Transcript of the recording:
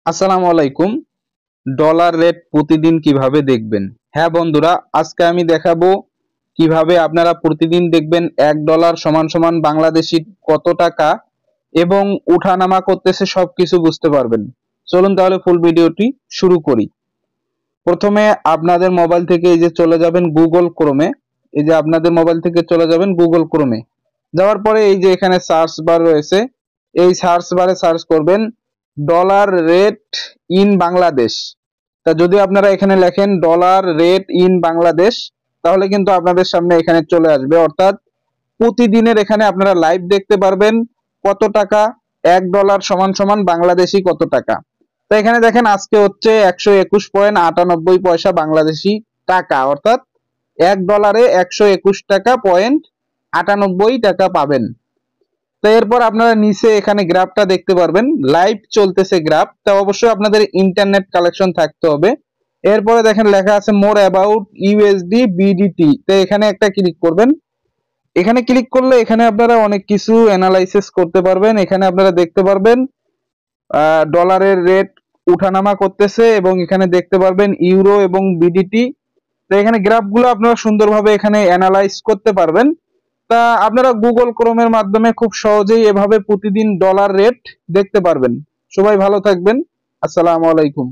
আসসালামু আলাইকুম। Dollar rate প্রতিদিন কিভাবে দেখবেন? হ্যাঁ বন্ধুরা, আজকে আমি দেখাবো কিভাবে আপনারা প্রতিদিন দেখবেন $1 সমান সমান বাংলাদেশি কত টাকা এবং উঠানামা করতেছে সবকিছু বুঝতে পারবেন। চলুন তাহলে ফুল ভিডিওটি শুরু করি। প্রথমে আপনাদের মোবাইল থেকে এই যে চলে যাবেন গুগল ক্রোমে। এই যে আপনাদের মোবাইল থেকে চলে যাবেন গুগল ক্রোমে। যাওয়ার পরে এই যে এখানে সার্চ বার রয়েছে, এই সার্চ বারে সার্চ করবেন ডলার রেট ইন বাংলাদেশ। তা যদি আপনারা এখানে লেখেন ডলার রেট ইন বাংলাদেশ, তাহলে কিন্তু আপনাদের সামনে এখানে চলে আসবে, অর্থাৎ প্রতিদিনের এখানে আপনারা লাইভ দেখতে পারবেন কত টাকা $1 সমান সমান বাংলাদেশি কত টাকা। তো এখানে দেখেন আজকে হচ্ছে 121.98 বাংলাদেশি টাকা, অর্থাৎ $1 121 টাকা পয়েন্ট 98 টাকা পাবেন। তো এরপর আপনারা নিচে এখানে গ্রাফটা দেখতে পারবেন, লাইভ চলতেছে গ্রাফ। তা অবশ্যই আপনাদের ইন্টারনেট কালেকশন থাকতে হবে। এরপরে দেখেন লেখা আছে মোর অ্যাবাউট ইউএসডি বিডিটি। তো এখানে একটা ক্লিক করবেন। এখানে ক্লিক করলে এখানে আপনারা অনেক কিছু অ্যানালাইসিস করতে পারবেন। এখানে আপনারা দেখতে পারবেন ডলারের রেট উঠানামা করতেছে এবং এখানে দেখতে পারবেন ইউরো এবং বিডিটি। তো এখানে গ্রাফগুলো আপনারা সুন্দরভাবে এখানে অ্যানালাইজ করতে পারবেন। তা আপনারা গুগল ক্রোমের মাধ্যমে খুব সহজেই এভাবে প্রতিদিন ডলার রেট দেখতে পারবেন। সবাই ভালো থাকবেন। আসসালামু আলাইকুম।